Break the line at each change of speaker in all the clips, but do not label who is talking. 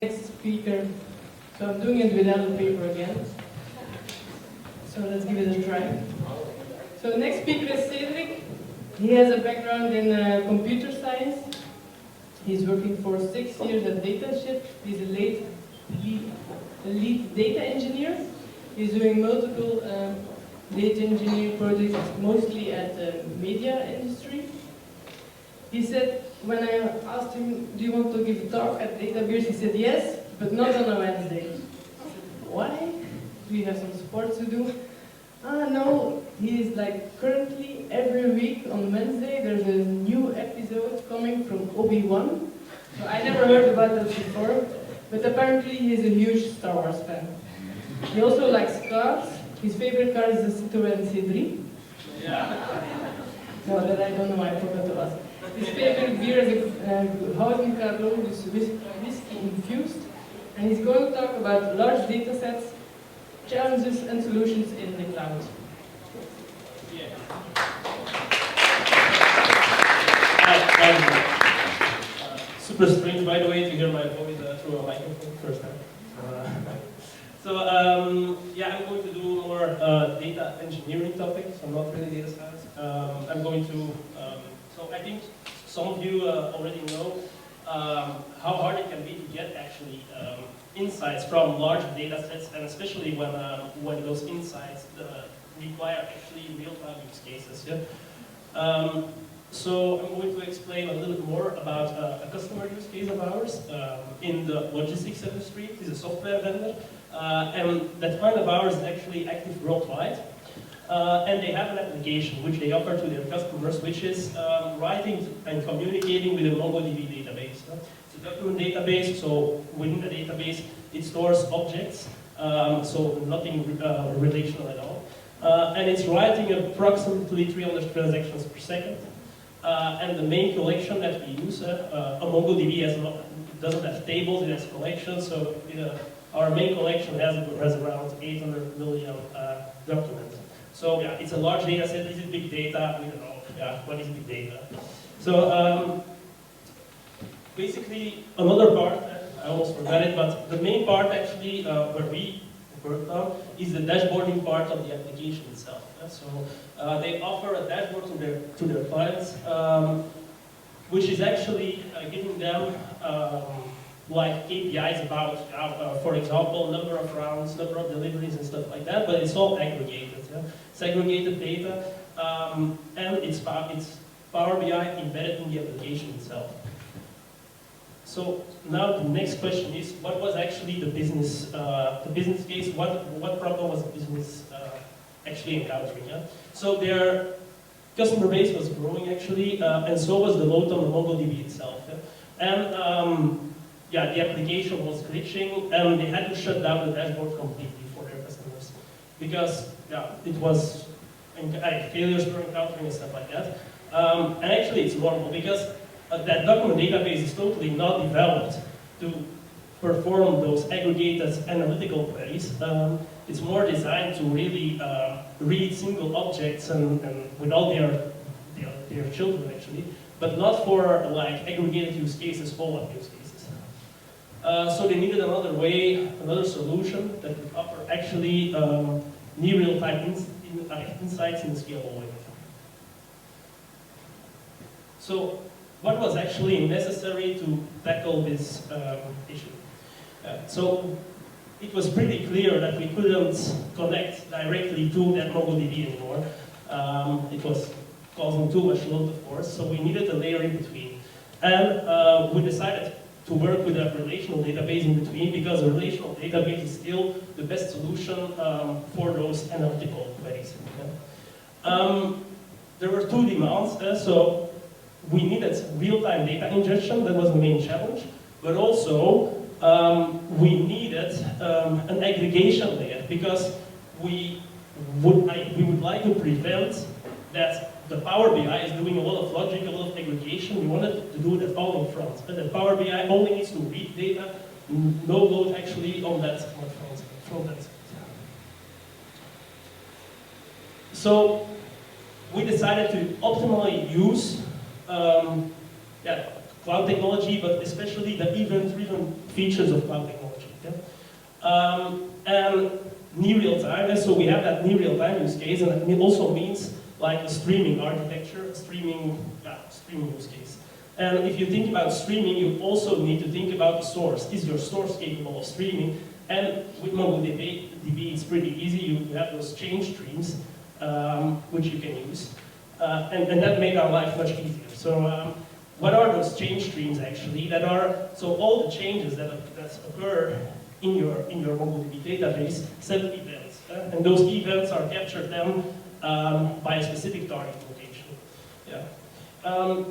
Next speaker. So I'm doing it without a paper again. So let's give it a try. So the next speaker is Cedric. He has a background in computer science. He's working for 6 years at DataBeers. He's a lead data engineer. He's doing multiple data engineering projects, mostly at the media industry. He said, when I asked him, do you want to give a talk at DataBeers, he said yes, but not on a Wednesday. I said, why? Do you have some sports to do? No, he's like currently every week on Wednesday there's a new episode coming from Obi-Wan. So I never heard about that before, but apparently he's a huge Star Wars fan. He also likes cars. His favorite car is the Citroën C3. Yeah. No, that I don't know, I forgot to ask. His favorite beer is a Houten Carlo, dus whiskey infused. And he's going to talk about large data sets, challenges and solutions in the cloud.
Yeah. Super strange, by the way, to hear my voice through a microphone first time. Yeah, I'm going to do more data engineering topics, so not really data science. I'm going to, so I think some of you already know how hard it can be to get actually insights from large data sets, and especially when those insights require actually real-time use cases. Yeah? So I'm going to explain a little bit more about a customer use case of ours in the logistics industry. It is a software vendor, and that client of ours is actually active worldwide. And they have an application which they offer to their customers, which is writing and communicating with a MongoDB database. It's a document database, so within the database it stores objects, so nothing relational at all. And it's writing approximately 300 transactions per second. And the main collection that we use, a MongoDB doesn't have tables, it has collections, so our main collection has around 800 million documents. So yeah, it's a large data set. Is it big data? We don't know. Yeah, what is big data? So basically, another part, I almost forgot it, but the main part actually where we worked on is the dashboarding part of the application itself. So they offer a dashboard to their clients, which is actually giving them like KPIs about, for example, number of rounds, number of deliveries and stuff like that, but it's all aggregated. Yeah? It's aggregated data, and it's Power BI embedded in the application itself. So now the next question is, what was actually the business case? What problem was the business actually encountering? Yeah? So their customer base was growing actually, and so was the load on the MongoDB itself. Yeah? And yeah, the application was glitching, and they had to shut down the dashboard completely for their customers because yeah, it was failures were encountering and stuff like that. And actually, it's normal because that document database is totally not developed to perform those aggregated analytical queries. It's more designed to really read single objects and with all their children actually, but not for like aggregated use cases, follow-up use cases. So they needed another way, another solution that would offer actually near real-time insights in a scalable way. So what was actually necessary to tackle this issue? So it was pretty clear that we couldn't connect directly to that MongoDB anymore. It was causing too much load, of course, so we needed a layer in between. And we decided to work with a relational database in between because a relational database is still the best solution for those analytical queries. Okay? There were two demands, so we needed real-time data ingestion, that was the main challenge, but also we needed an aggregation layer because we would like to prevent that the Power BI is doing a lot of logic, a lot of aggregation. We wanted to do that all in front. But the Power BI only needs to read data, no load actually on that front end. So we decided to optimally use cloud technology, but especially the event-driven features of cloud technology. Yeah? And near real time, so we have that near real time use case, and it also means like a streaming architecture, a streaming use case. And if you think about streaming, you also need to think about the source. Is your source capable of streaming? And with MongoDB, it's pretty easy. You have those change streams, which you can use. And that made our life much easier. So what are those change streams actually? So all the changes that occur in your MongoDB database set events. And those events are captured then by a specific target location. Yeah.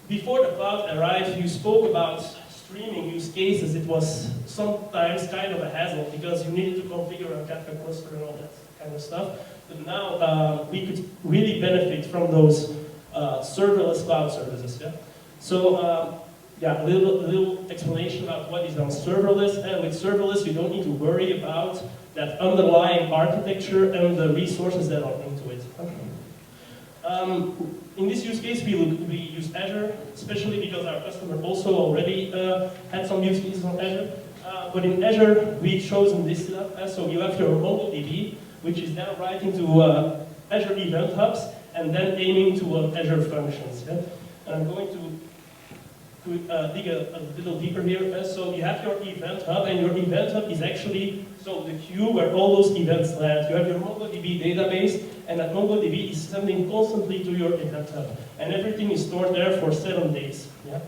Before the cloud arrived, you spoke about streaming use cases. It was sometimes kind of a hassle because you needed to configure a Kafka cluster and all that kind of stuff. But now we could really benefit from those serverless cloud services. Yeah? So yeah, a little explanation about what is on serverless. And with serverless, you don't need to worry about that underlying architecture and the resources that are into it. In this use case, we use Azure, especially because our customer also already had some use cases on Azure. But in Azure, we've chosen this setup. So you have your MongoDB, which is now writing to Azure Event Hubs, and then aiming to Azure Functions. Yeah? And I'm going to dig a little deeper here. So you have your Event Hub, and your Event Hub is actually the queue where all those events land. You have your MongoDB database, and that MongoDB is sending constantly to your Event Hub. And everything is stored there for 7 days. Yeah?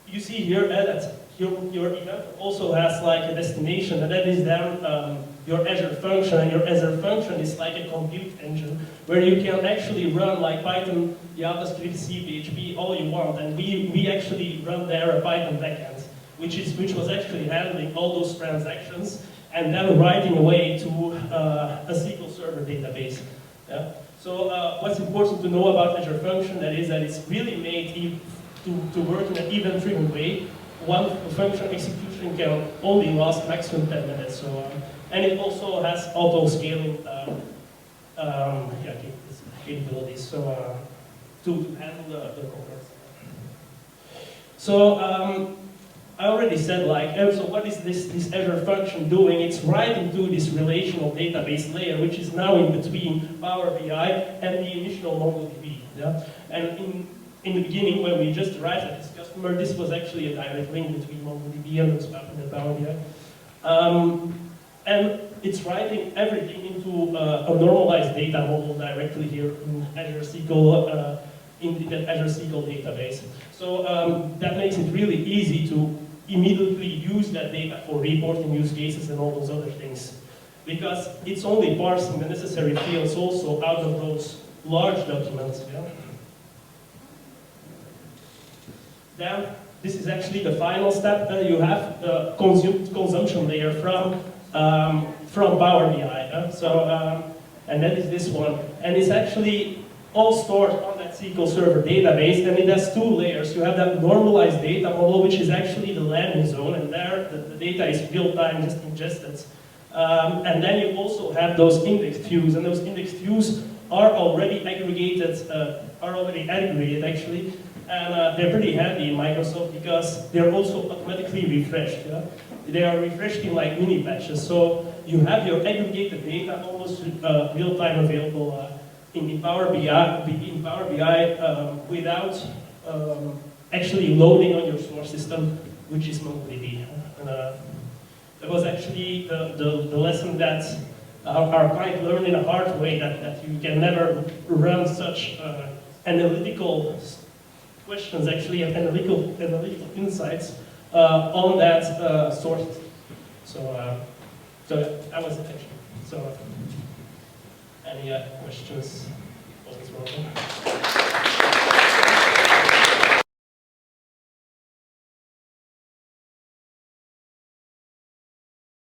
You see here that your event also has like a destination, and that is then your Azure function, and your Azure function is like a compute engine where you can actually run like Python, JavaScript, C, PHP, all you want, and we actually run there a Python backend, which was actually handling all those transactions and then writing away to a SQL Server database. Yeah? So what's important to know about Azure function that it's really made to work in an event-driven way. One function execution can only last maximum 10 minutes. So, and it also has auto-scaling capabilities to handle the complex. So I already said so what is this Azure function doing? It's writing to this relational database layer, which is now in between Power BI and the initial MongoDB. Yeah? And in the beginning, when we just arrived at this customer, this was actually a direct link between MongoDB and Power BI. And it's writing everything into a normalized data model directly here in Azure SQL, in the Azure SQL database. So that makes it really easy to immediately use that data for reporting use cases and all those other things. Because it's only parsing the necessary fields also out of those large documents. Yeah? Then, this is actually the final step. You have the consumption layer from Power BI. And that is this one. And it's actually all stored on that SQL Server database, and it has 2 layers. You have that normalized data model, which is actually the landing zone, and there the data is real-time, just ingested. And then you also have those indexed views, and those indexed views are already aggregated, actually. And they're pretty handy in Microsoft because they're also automatically refreshed. Yeah? They are refreshed in like mini batches. So you have your aggregated data almost real-time available in Power BI, without actually loading on your source system, which is MongoDB. That was actually the lesson that our client learned in a hard way, that you can never run such analytical questions, actually, and analytical insights on that source. So that was it, actually. So, any questions?